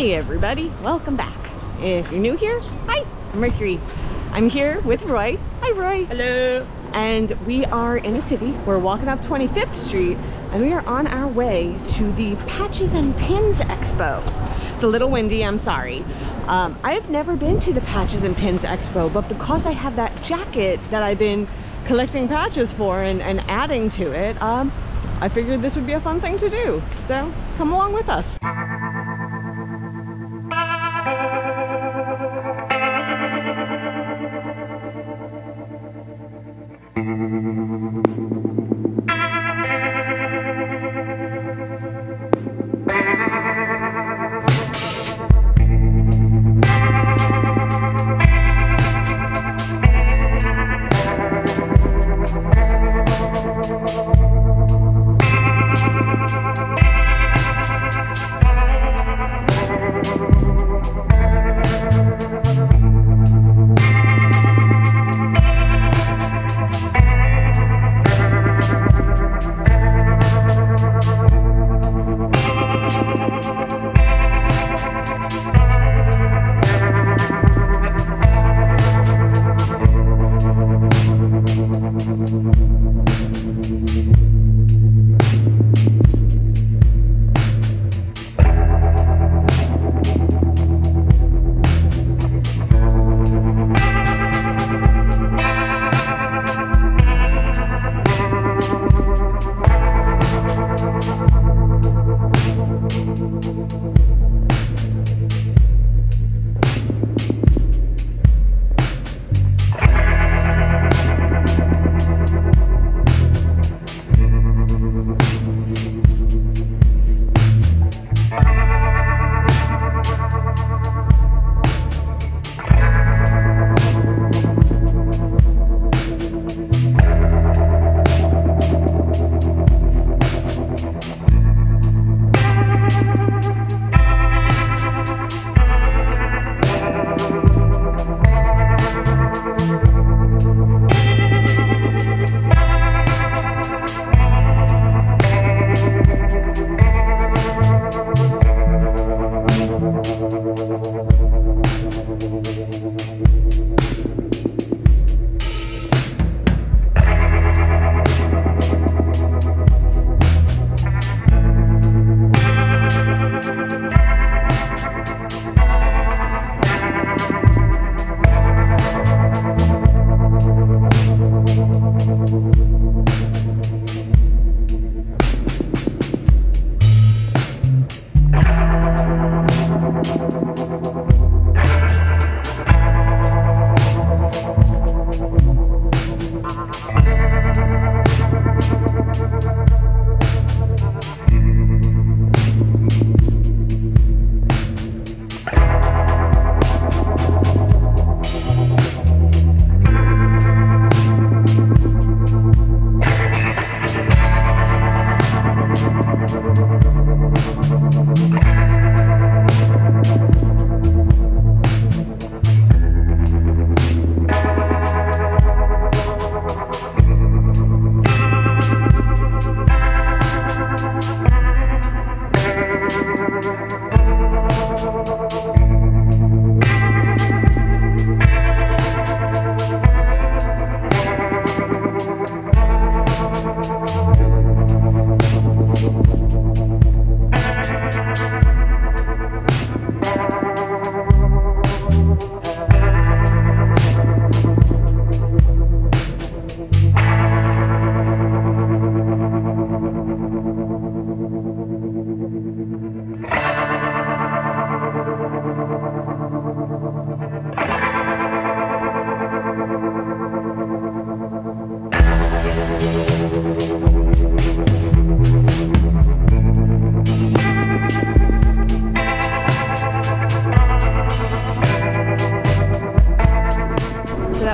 Hey everybody, welcome back. If you're new here, hi, I'm Mercury. I'm here with Roy. Hi Roy. Hello. And we are in the city. We're walking up 25th Street and we are on our way to the Patches and Pins Expo. It's a little windy, I'm sorry. I have never been to the Patches and Pins Expo, but because I have that jacket that I've been collecting patches for and adding to it, I figured this would be a fun thing to do. So come along with us.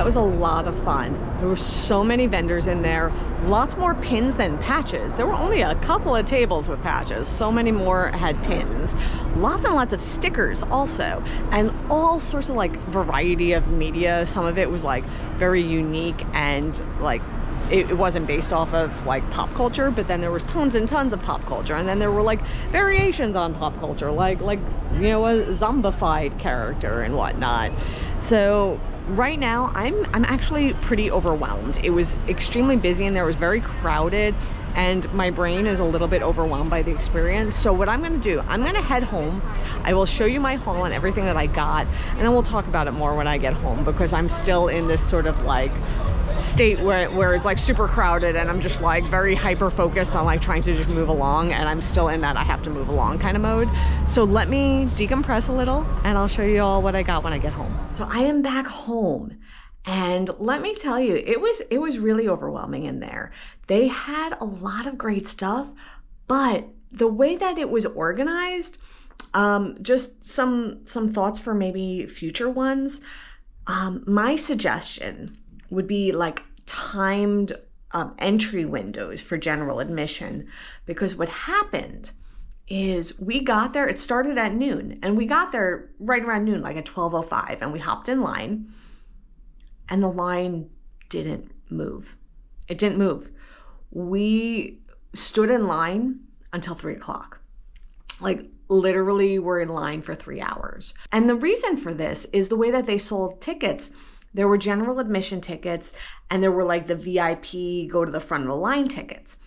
Was a lot of fun. There were so many vendors in there, lots more pins than patches. There were only a couple of tables with patches, so many more had pins. Lots and lots of stickers also, and all sorts of like variety of media. Some of it was like very unique and like it wasn't based off of like pop culture, but then there was tons and tons of pop culture, and then there were like variations on pop culture, like you know, a zombified character and whatnot. So right now I'm actually pretty overwhelmed. It was extremely busy and there was very crowded, and my brain is a little bit overwhelmed by the experience. So what I'm gonna do, I'm gonna head home. I will show you my haul and everything that I got, and then we'll talk about it more when I get home, because I'm still in this sort of like state where it's like super crowded, and I'm just like very hyper focused on like trying to just move along, and I'm still in that I have to move along kind of mode. So let me decompress a little and I'll show you all what I got when I get home. So I am back home, and let me tell you, it was really overwhelming in there. They had a lot of great stuff, but the way that it was organized, just some thoughts for maybe future ones. My suggestion would be like timed entry windows for general admission, because what happened is we got there, it started at noon, and we got there right around noon, like at 12:05, and we hopped in line, and the line didn't move. It didn't move. We stood in line until 3 o'clock. Like literally we're in line for 3 hours. And the reason for this is the way that they sold tickets. There were general admission tickets, and there were like the VIP go to the front of the line tickets.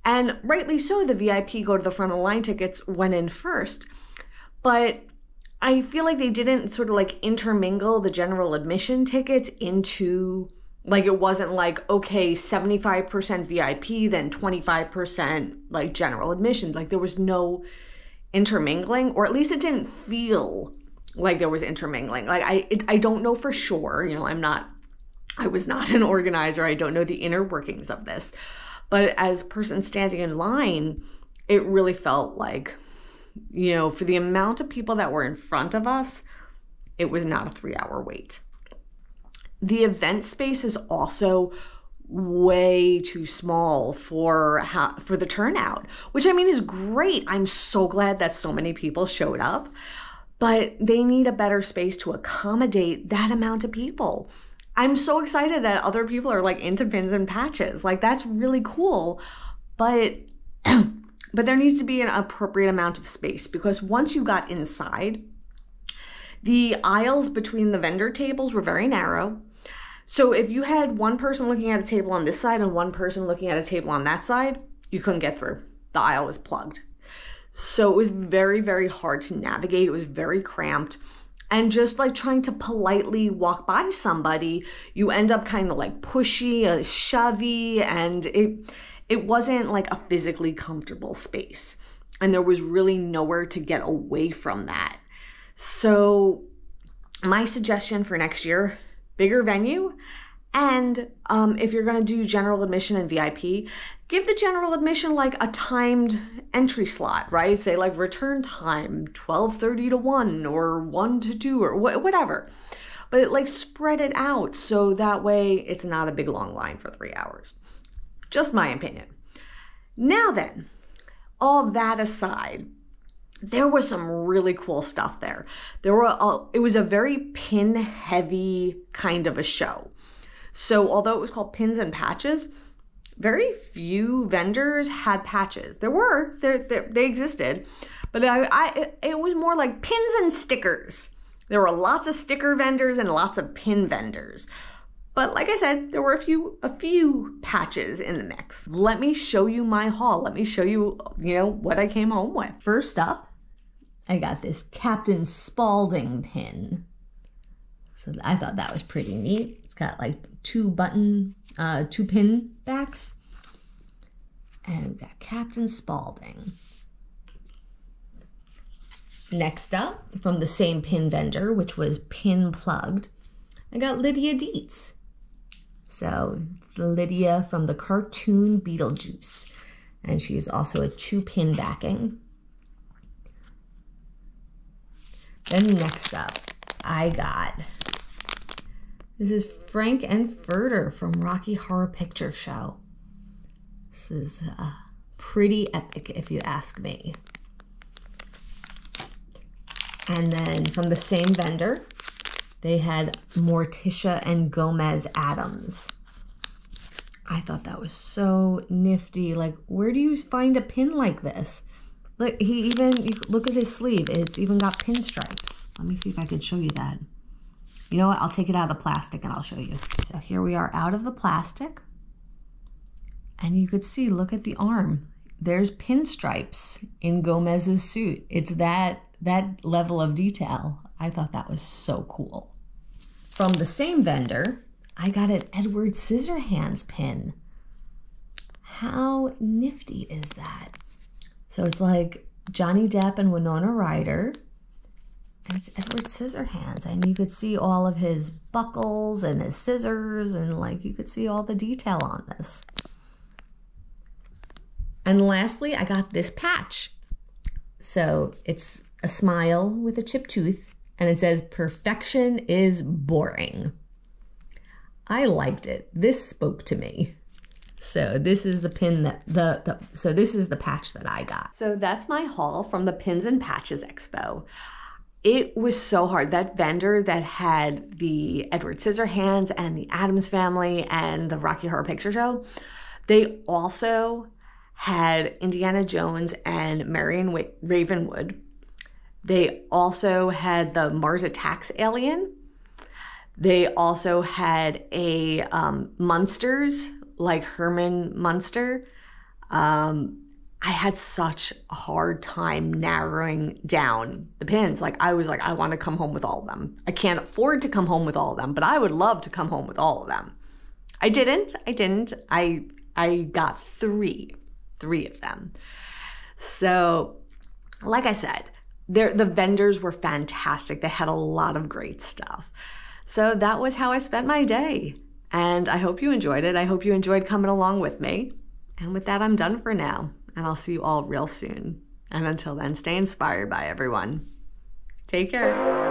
And rightly so, the VIP go to the front of the line tickets went in first. But I feel like they didn't sort of like intermingle the general admission tickets into, like, it wasn't like, okay, 75% VIP, then 25% like general admission. Like there was no intermingling, or at least it didn't feel like there was intermingling. Like I don't know for sure, you know, I was not an organizer. I don't know the inner workings of this, but as a person standing in line, it really felt like, you know, for the amount of people that were in front of us, it was not a 3-hour wait. The event space is also way too small for the turnout, which I mean is great. I'm so glad that so many people showed up, but they need a better space to accommodate that amount of people. I'm so excited that other people are like into pins and patches. Like that's really cool, but but there needs to be an appropriate amount of space, because once you got inside, the aisles between the vendor tables were very narrow. So if you had one person looking at a table on this side and one person looking at a table on that side, you couldn't get through. The aisle was plugged. So it was very, very hard to navigate. It was very cramped. And just like trying to politely walk by somebody, you end up kind of like pushy, shovey, and it wasn't like a physically comfortable space. And there was really nowhere to get away from that. So my suggestion for next year, bigger venue, and if you're going to do general admission and VIP, give the general admission like a timed entry slot, right? Say like return time 12:30 to 1 or 1 to 2 or whatever. But like spread it out so that way it's not a big long line for 3 hours. Just my opinion. Now then, all that aside, there was some really cool stuff there. It was a very pin heavy kind of a show. So although it was called Pins and Patches, very few vendors had patches. They existed, but it was more like pins and stickers. There were lots of sticker vendors and lots of pin vendors. But like I said, there were a few patches in the mix. Let me show you my haul. Let me show you, what I came home with. First up, I got this Captain Spaulding pin. So I thought that was pretty neat. It's got like two pin backs. And we've got Captain Spaulding. Next up, from the same pin vendor, which was Pin Plugged, I got Lydia Dietz. So Lydia from the cartoon Beetlejuice. And she's also a 2-pin backing. Then next up, I got, this is Frank and Furter from Rocky Horror Picture Show. This is pretty epic if you ask me. And then from the same vendor, they had Morticia and Gomez Adams. I thought that was so nifty. Like, where do you find a pin like this? Look, you look at his sleeve. It's even got pinstripes. Let me see if I could show you that. You know what? I'll take it out of the plastic and I'll show you. So here we are out of the plastic. And you could see, look at the arm. There's pinstripes in Gomez's suit. It's that level of detail. I thought that was so cool. From the same vendor, I got an Edward Scissorhands pin. How nifty is that? So it's like Johnny Depp and Winona Ryder, and it's Edward Scissorhands, and you could see all of his buckles and his scissors, and like you could see all the detail on this. And lastly, I got this patch. So it's a smile with a chipped tooth, and it says, "Perfection is boring." I liked it. This spoke to me. So this is the pin that, so this is the patch that I got. So that's my haul from the Pins and Patches Expo. It was so hard. That vendor that had the Edward Scissorhands and the Addams Family and the Rocky Horror Picture Show, they also had Indiana Jones and Marion Ravenwood. They also had the Mars Attacks alien. They also had a Munsters, like Herman Munster. I had such a hard time narrowing down the pins. Like I was like, I want to come home with all of them. I can't afford to come home with all of them, but I would love to come home with all of them. I didn't. I got three of them. So like I said, the vendors were fantastic. They had a lot of great stuff. So that was how I spent my day. And I hope you enjoyed it. I hope you enjoyed coming along with me. And with that, I'm done for now. And I'll see you all real soon. And until then, stay inspired by everyone. Take care.